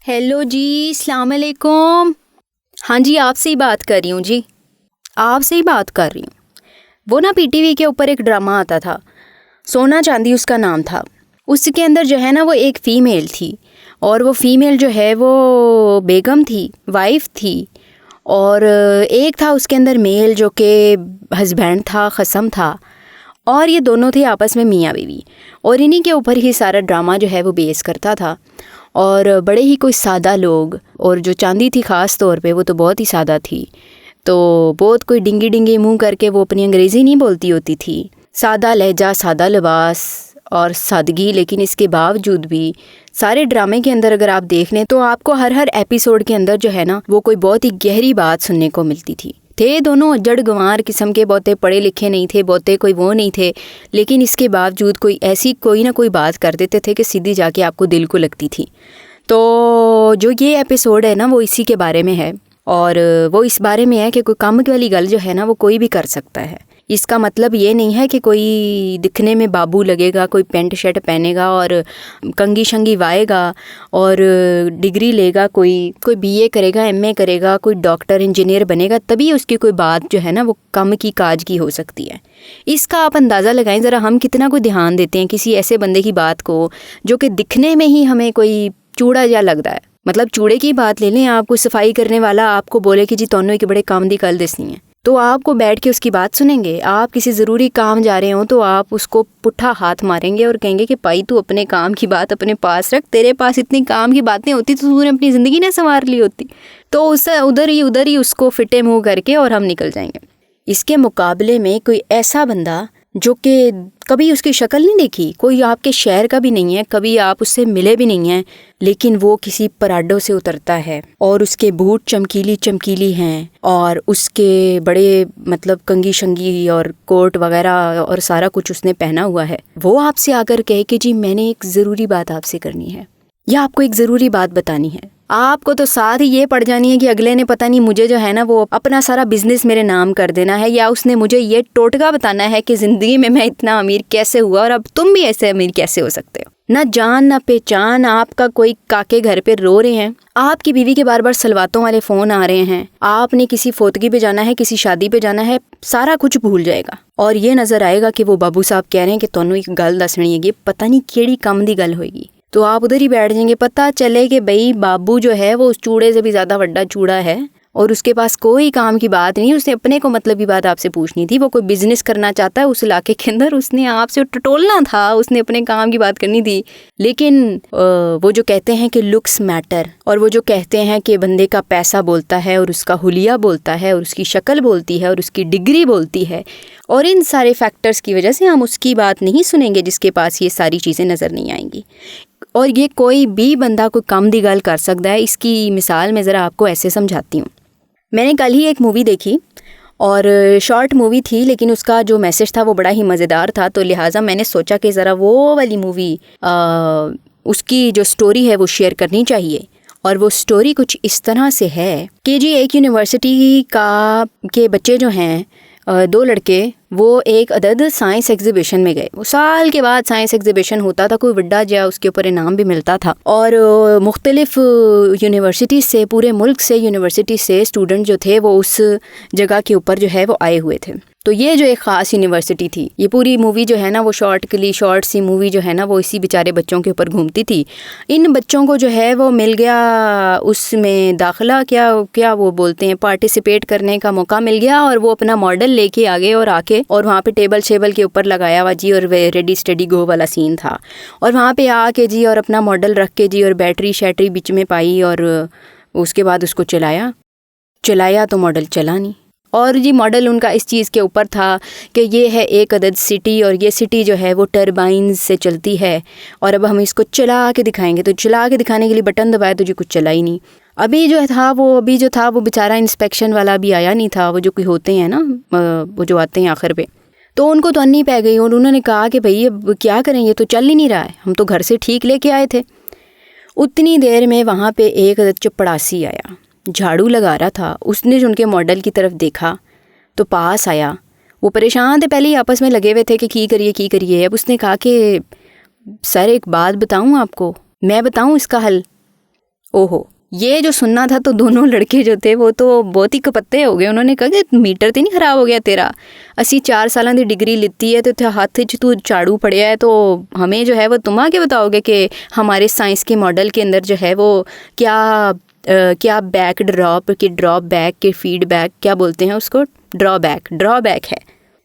Hello जी, अस्सलाम वालेकुम। हाँ जी, आपसे ही बात कर रही हूँ जी, आपसे ही बात कर रही हूँ। वो ना पीटीवी के ऊपर एक ड्रामा आता था, सोना चांदी उसका नाम था। उसके अंदर जो है ना वो एक फ़ीमेल थी, और वो फ़ीमेल जो है वो बेगम थी, वाइफ थी। और एक था उसके अंदर मेल जो कि हस्बैंड था, ख़सम था। और ये दोनों थे आपस में मियाँ बीवी, और इन्हीं के ऊपर ही सारा ड्रामा जो है वो बेस करता था। और बड़े ही कोई सादा लोग, और जो चांदी थी ख़ास तौर पे वो तो बहुत ही सादा थी। तो बहुत कोई डिंगी डिंगी मुंह करके वो अपनी अंग्रेज़ी नहीं बोलती होती थी, सादा लहजा, सादा लिबास और सादगी। लेकिन इसके बावजूद भी सारे ड्रामे के अंदर अगर आप देख लें तो आपको हर एपिसोड के अंदर जो है ना वो कोई बहुत ही गहरी बात सुनने को मिलती थी। थे दोनों जड़ गंवार किस्म के, बहुते पढ़े लिखे नहीं थे, बहुते कोई वो नहीं थे, लेकिन इसके बावजूद कोई ना कोई बात कर देते थे कि सीधी जाके आपको दिल को लगती थी। तो जो ये एपिसोड है ना वो इसी के बारे में है, और वो इस बारे में है कि कोई काम वाली गल जो है ना वो कोई भी कर सकता है। इसका मतलब ये नहीं है कि कोई दिखने में बाबू लगेगा, कोई पेंट शर्ट पहनेगा और कंगी शंगी वाएगा और डिग्री लेगा, कोई बीए करेगा, एमए करेगा, कोई डॉक्टर इंजीनियर बनेगा, तभी उसकी कोई बात जो है ना वो कम की काज की हो सकती है। इसका आप अंदाज़ा लगाएं ज़रा, हम कितना कोई ध्यान देते हैं किसी ऐसे बंदे की बात को जो कि दिखने में ही हमें कोई चूड़ा या लगता है। मतलब चूड़े की बात ले लें, आपको सफाई करने वाला आपको बोले कि जी तोनों एक बड़े काम दी कल दसनी है, तो आपको बैठ के उसकी बात सुनेंगे? आप किसी ज़रूरी काम जा रहे हो तो आप उसको पुट्ठा हाथ मारेंगे और कहेंगे कि भाई तू अपने काम की बात अपने पास रख, तेरे पास इतनी काम की बातें होती तो तूने अपनी ज़िंदगी ना संवार ली होती। तो उससे उधर ही उसको फिटे मुँह करके और हम निकल जाएंगे। इसके मुकाबले में कोई ऐसा बंदा जो कि कभी उसकी शक्ल नहीं देखी, कोई आपके शहर का भी नहीं है, कभी आप उससे मिले भी नहीं हैं, लेकिन वो किसी पराडो से उतरता है और उसके बूट चमकीली चमकीली हैं और उसके बड़े मतलब कंगी शंगी और कोट वगैरह और सारा कुछ उसने पहना हुआ है। वो आपसे आकर कहे कि जी मैंने एक ज़रूरी बात आपसे करनी है या आपको एक ज़रूरी बात बतानी है। आपको तो साथ ही ये पड़ जानी है कि अगले ने पता नहीं मुझे जो है ना वो अपना सारा बिजनेस मेरे नाम कर देना है, या उसने मुझे ये टोटका बताना है कि ज़िंदगी में मैं इतना अमीर कैसे हुआ और अब तुम भी ऐसे अमीर कैसे हो सकते हो। ना जान ना पहचान, आपका कोई काके घर पे रो रहे हैं, आपकी बीवी के बार बार सलवातों वाले फ़ोन आ रहे हैं, आपने किसी फोतगी पे जाना है, किसी शादी पे जाना है, सारा कुछ भूल जाएगा और ये नज़र आएगा कि वो बाबू साहब कह रहे हैं कि तोनू एक गल दसनी है, पता नहीं केड़ी कम दी गल होगी। तो आप उधर ही बैठ जाएंगे। पता चले कि भाई बाबू जो है वो उस चूड़े से भी ज़्यादा बड़ा चूड़ा है और उसके पास कोई काम की बात नहीं, उसने अपने को मतलब की बात आपसे पूछनी थी। वो कोई बिजनेस करना चाहता है उस इलाके के अंदर, उसने आपसे टटोलना था, उसने अपने काम की बात करनी थी। लेकिन वो जो कहते हैं कि लुक्स मैटर, और वो जो कहते हैं कि बंदे का पैसा बोलता है और उसका हुलिया बोलता है और उसकी शक्ल बोलती है और उसकी डिग्री बोलती है, और इन सारे फैक्टर्स की वजह से हम उसकी बात नहीं सुनेंगे जिसके पास ये सारी चीज़ें नज़र नहीं आएंगी। और ये कोई भी बंदा कोई कम दी गल कर सकता है। इसकी मिसाल मैं ज़रा आपको ऐसे समझाती हूँ। मैंने कल ही एक मूवी देखी और शॉर्ट मूवी थी, लेकिन उसका जो मैसेज था वो बड़ा ही मज़ेदार था, तो लिहाजा मैंने सोचा कि ज़रा वो वाली मूवी उसकी जो स्टोरी है वो शेयर करनी चाहिए। और वो स्टोरी कुछ इस तरह से है कि जी एक यूनिवर्सिटी के बच्चे जो हैं, दो लड़के, वो एक अदद साइंस एग्जीबिशन में गए। वो साल के बाद साइंस एग्जीबिशन होता था, कोई बड़ा जो उसके ऊपर इनाम भी मिलता था, और मुख्तलिफ यूनिवर्सिटी से, पूरे मुल्क से यूनिवर्सिटी से स्टूडेंट जो थे वो उस जगह के ऊपर जो है वो आए हुए थे। तो ये जो एक ख़ास यूनिवर्सिटी थी, ये पूरी मूवी जो है ना वो शॉर्ट सी मूवी जो है ना वो इसी बेचारे बच्चों के ऊपर घूमती थी। इन बच्चों को जो है वो मिल गया उसमें दाखिला, क्या वो बोलते हैं, पार्टिसिपेट करने का मौका मिल गया, और वो अपना मॉडल लेके आ गए और आके और वहाँ पे टेबल के ऊपर लगाया हुआ जी, और रेडी स्टडी गो वाला सीन था। और वहाँ पे आके जी और अपना मॉडल रख के जी और बैटरी शैटरी बीच में पाई, और उसके बाद उसको चलाया तो मॉडल चला नहीं। और जी मॉडल उनका इस चीज़ के ऊपर था कि ये है एक अदद सिटी, और ये सिटी जो है वो टरबाइन से चलती है, और अब हम इसको चला के दिखाएंगे। तो चला के दिखाने के लिए बटन दबाए तो जी कुछ चला ही नहीं। अभी जो था वो बेचारा इंस्पेक्शन वाला भी आया नहीं था, वो जो कोई होते हैं ना, वो जो आते हैं आखिर पे, तो उनको तो अन्नी पै गई और उन्होंने कहा कि भाई अब क्या करें, ये तो चल ही नहीं रहा है, हम तो घर से ठीक लेके आए थे। उतनी देर में वहाँ पे एक चपड़ासी आया, झाड़ू लगा रहा था। उसने जो उनके मॉडल की तरफ देखा तो पास आया। वो परेशान थे, पहले ही आपस में लगे हुए थे कि की करिए। अब उसने कहा कि सर एक बात बताऊं आपको, मैं बताऊं इसका हल? اوہو یہ جو سننا تھا تو دونوں لڑکے جو تھے وہ تو بہت ہی کپتے ہو گئے. انہوں نے کہا کہ میٹر تو نہیں خراب ہو گیا تیرا, اسی 4 سالاں دی ڈگری لیتی ہے تو ہاتھ تو چاڑو پڑیا ہے, تو ہمیں جو ہے وہ تم آ کے بتاؤ گے کہ ہمارے سائنس کے ماڈل کے اندر جو ہے وہ کیا بیک ڈراپ کے ڈراپ بیک کے فیڈ بیک کیا بولتے ہیں اس کو, ڈرا بیک ہے.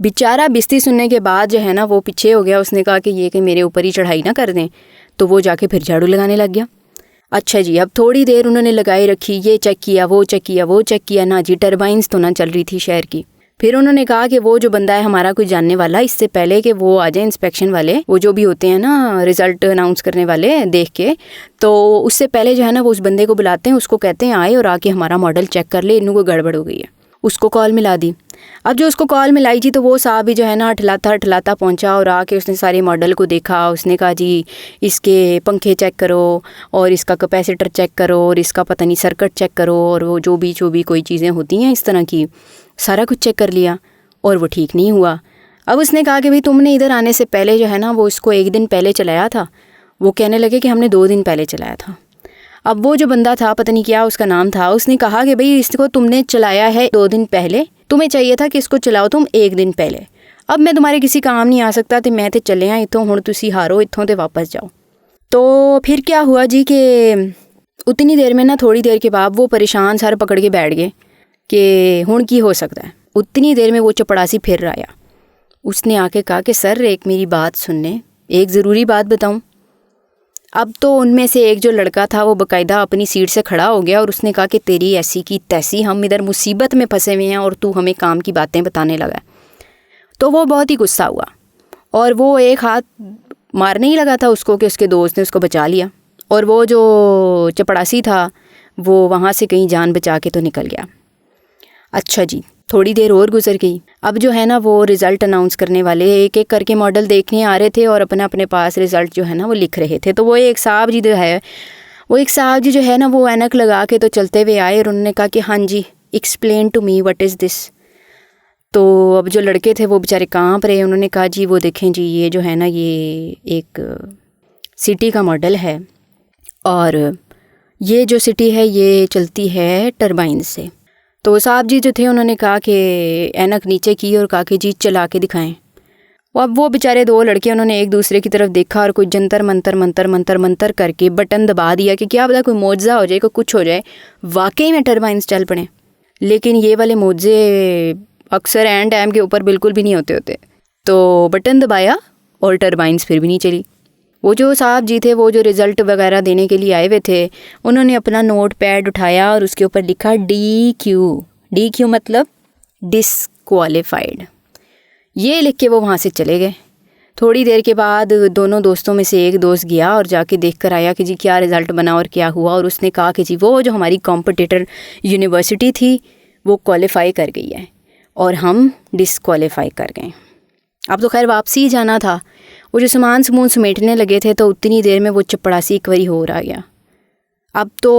بیچارہ بستی سننے کے بعد جو ہے نا وہ پیچھے ہو گیا. اس نے کہا کہ یہ کہ میرے اوپر ہی چڑھائی نہ کر دیں, تو وہ جا کے پھر جھاڑو لگانے لگ گیا. اچھا جی, اب تھوڑی دیر انہوں نے لگائی رکھی, یہ چیک کیا وہ چیک کیا نا جی, ٹربائنس تو نہ چل رہی تھی شہر کی. پھر انہوں نے کہا کہ وہ جو بندہ ہے ہمارا کوئی جاننے والا, اس سے پہلے کہ وہ آ جائیں انسپیکشن والے, وہ جو بھی ہوتے ہیں نا رزلٹ اناؤنس کرنے والے دیکھ کے, تو اس سے پہلے جو ہے نا وہ اس بندے کو بلاتے ہیں, اس کو کہتے ہیں آئے اور آ کے ہمارا ماڈل چیک کر لے, انہوں کو گڑبڑ ہو گئی ہے. اس کو کال ملا دی. اب جو اس کو کال ملائی تھی تو وہ صاحب بھی جو ہے نا ہٹلاتا پہنچا اور آ کے اس نے سارے ماڈل کو دیکھا. اس نے کہا جی اس کے پنکھے چیک کرو اور اس کا کیپیسیٹر چیک کرو اور اس کا پتہ نہیں سرکٹ چیک کرو اور وہ جو بھی کوئی چیزیں ہوتی ہیں اس طرح کی, سارا کچھ چیک کر لیا اور وہ ٹھیک نہیں ہوا. اب اس نے کہا کہ بھائی تم نے ادھر آنے سے پہلے جو ہے نا وہ اس کو 1 دن پہلے چلایا تھا. وہ کہنے لگے کہ ہم نے 2 دن پہلے چلایا تھا. اب وہ جو بندہ تھا پتہ نہیں کیا اس کا نام تھا, اس نے کہا کہ بھئی اس کو تم نے چلایا ہے 2 دن پہلے, تمہیں چاہیے تھا کہ اس کو چلاؤ تم 1 دن پہلے. اب میں تمہارے کسی کام نہیں آ سکتا تو میں تے چلے ہاں اتوں, ہن تسی ہارو اتوں تے واپس جاؤ. تو پھر کیا ہوا جی کہ اتنی دیر میں نا تھوڑی دیر کے بعد وہ پریشان سر پکڑ کے بیٹھ گئے کہ ہن کی ہو سکتا ہے. اتنی دیر میں وہ چپڑاسی پھر آیا. اس نے آ کے کہا کہ سر ایک میری بات سننے, ایک ضروری بات بتاؤں. اب تو ان میں سے ایک جو لڑکا تھا وہ باقاعدہ اپنی سیٹ سے کھڑا ہو گیا اور اس نے کہا کہ تیری ایسی کی تیسی, ہم ادھر مصیبت میں پھنسے ہوئے ہیں اور تو ہمیں کام کی باتیں بتانے لگا. تو وہ بہت ہی غصہ ہوا اور وہ ایک ہاتھ مارنے ہی لگا تھا اس کو کہ اس کے دوست نے اس کو بچا لیا, اور وہ جو چپڑاسی تھا وہ وہاں سے کہیں جان بچا کے تو نکل گیا. اچھا جی, تھوڑی دیر اور گزر گئی. اب جو ہے نا وہ رزلٹ اناؤنس کرنے والے ایک ایک کر کے ماڈل دیکھنے آ رہے تھے اور اپنے پاس رزلٹ جو ہے نا وہ لکھ رہے تھے. تو وہ ایک صاحب جی جو ہے نا وہ اینک لگا کے تو چلتے ہوئے آئے اور انہوں نے کہا کہ ہاں جی explain to me what is this. تو اب جو لڑکے تھے وہ بیچارے کانپ رہے. انہوں نے کہا جی وہ دیکھیں جی یہ جو ہے نا یہ ایک سٹی کا ماڈل ہے اور یہ جو سٹی ہے یہ چلتی ہے ٹربائن سے. تو صاحب جی جو تھے انہوں نے کہا کہ اینک نیچے کی اور کہا کہ جی چلا کے دکھائیں. اب وہ بیچارے 2 لڑکے انہوں نے ایک دوسرے کی طرف دیکھا اور کوئی جنتر منتر کر کے بٹن دبا دیا کہ کیا پتا کوئی معجزہ ہو جائے, کوئی کچھ ہو جائے, واقعی میں ٹربائنس چل پڑیں. لیکن یہ والے معجزے اکثر اینڈ ٹائم کے اوپر بالکل بھی نہیں ہوتے. تو بٹن دبایا اور ٹربائنس پھر بھی نہیں چلی. وہ جو صاحب جی تھے وہ جو رزلٹ وغیرہ دینے کے لیے آئے ہوئے تھے, انہوں نے اپنا نوٹ پیڈ اٹھایا اور اس کے اوپر لکھا DQ مطلب ڈسکوالیفائڈ. یہ لکھ کے وہ وہاں سے چلے گئے. تھوڑی دیر کے بعد دونوں دوستوں میں سے ایک دوست گیا اور جا کے دیکھ کر آیا کہ جی کیا رزلٹ بنا اور کیا ہوا, اور اس نے کہا کہ جی وہ جو ہماری کمپٹیٹر یونیورسٹی تھی وہ کوالیفائی کر گئی ہے اور ہم ڈسکوالیفائی کر گئے. اب تو خیر واپسی ہی جانا تھا. وہ جو سامان سمیٹنے لگے تھے تو اتنی دیر میں وہ چپڑاسی ایک باری ہو رہا گیا. اب تو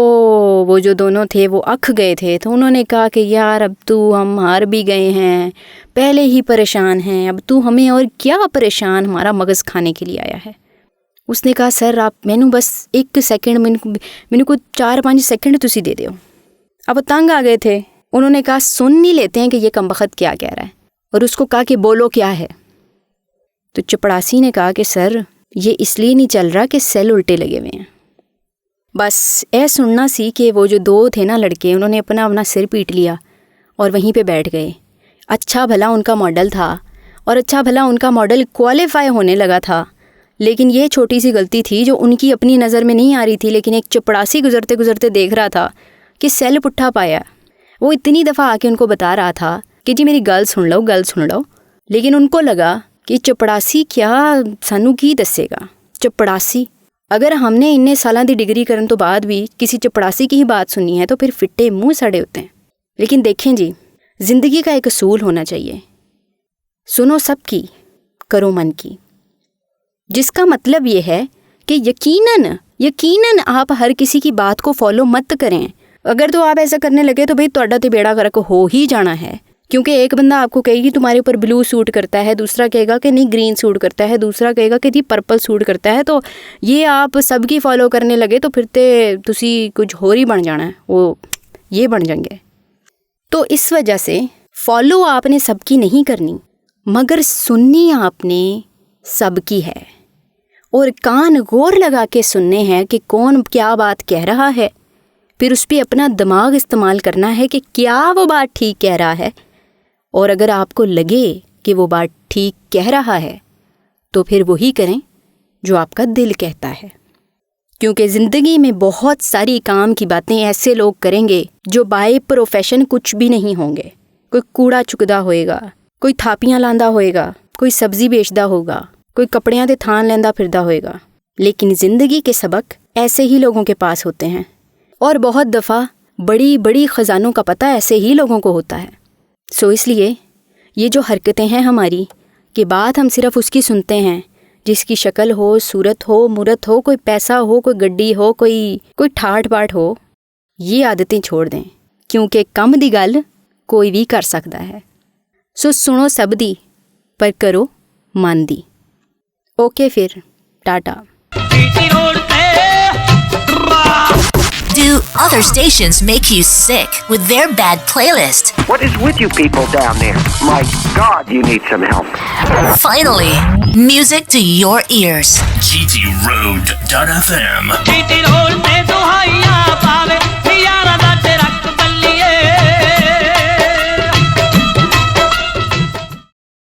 وہ جو دونوں تھے وہ اکھ گئے تھے. تو انہوں نے کہا کہ یار اب تو ہم ہار بھی گئے ہیں, پہلے ہی پریشان ہیں, اب تو ہمیں اور کیا پریشان ہمارا مغز کھانے کے لیے آیا ہے. اس نے کہا سر آپ مینو بس 1 سیکنڈ مینو کو 4-5 سیکنڈ تسی دے دیو. اب تنگ آ گئے تھے. انہوں نے کہا سن نہیں لیتے ہیں کہ یہ کمبخت کیا کہہ رہا ہے, اور اس کو کہا کہ بولو کیا ہے. تو چپڑاسی نے کہا کہ سر یہ اس لیے نہیں چل رہا کہ سیل الٹے لگے ہوئے ہیں. بس اے سننا سی کہ وہ جو 2 تھے نا لڑکے, انہوں نے اپنا سر پیٹ لیا اور وہیں پہ بیٹھ گئے. اچھا بھلا ان کا ماڈل تھا اور اچھا بھلا ان کا ماڈل کوالیفائی ہونے لگا تھا, لیکن یہ چھوٹی سی غلطی تھی جو ان کی اپنی نظر میں نہیں آ رہی تھی, لیکن ایک چپڑاسی گزرتے دیکھ رہا تھا کہ سیل پٹھا پایا. وہ اتنی دفعہ آ کے ان کو بتا رہا تھا کہ جی میری گل سن لو, لیکن ان کو لگا کہ چپڑاسی کیا سانو کی دسے گا. چپڑاسی اگر ہم نے اننے سالاں دی ڈگری کرن تو بعد بھی کسی چپڑاسی کی ہی بات سنی ہے تو پھر فٹے منہ سڑے ہوتے ہیں. لیکن دیکھیں جی زندگی کا ایک اصول ہونا چاہیے, سنو سب کی کرو من کی, جس کا مطلب یہ ہے کہ یقیناً آپ ہر کسی کی بات کو فالو مت کریں. اگر تو آپ ایسا کرنے لگے تو بھئی تہاڈا تے بیڑا غرق ہو ہی جانا ہے. क्योंकि एक बंदा आपको कहेगी तुम्हारे ऊपर ब्लू सूट करता है, दूसरा कहेगा कि नहीं ग्रीन सूट करता है, दूसरा कहेगा कि जी पर्पल सूट करता है, तो ये आप सबकी फॉलो करने लगे तो फिर ते तुसी कुछ होर ही बन जाना है, वो ये बन जाएंगे। तो इस वजह से फॉलो आपने सबकी नहीं करनी, मगर सुननी आपने सबकी है, और कान गौर लगा के सुनने हैं कि कौन क्या बात कह रहा है, फिर उस पर अपना दिमाग इस्तेमाल करना है कि क्या वो बात ठीक कह रहा है, और अगर आपको लगे कि वो बात ठीक कह रहा है तो फिर वही करें जो आपका दिल कहता है। क्योंकि ज़िंदगी में बहुत सारी काम की बातें ऐसे लोग करेंगे जो बाय प्रोफेशन कुछ भी नहीं होंगे। कोई कूड़ा चुकदा होएगा, कोई थापियाँ लांदा होएगा, कोई सब्ज़ी बेचदा होगा, कोई कपड़ियाँ दे थान लैंदा फिरदा होएगा, लेकिन ज़िंदगी के सबक ऐसे ही लोगों के पास होते हैं, और बहुत दफ़ा बड़ी बड़ी ख़जानों का पता ऐसे ही लोगों को होता है। सो इसलिए ये जो हरकतें हैं हमारी, कि बात हम सिर्फ़ उसकी सुनते हैं जिसकी शक्ल हो, सूरत हो, मूरत हो, कोई पैसा हो, कोई गड्डी हो, कोई ठाठ बाट हो, ये आदतें छोड़ दें, क्योंकि कम दी गल कोई भी कर सकता है। सो सुनो सब दी पर करो मन दी। ओके फिर Tata. Do other stations make you sick with their bad playlist? What is with you people down there? My God, you need some help. Finally, music to your ears. GT Road.fm. GT Road पे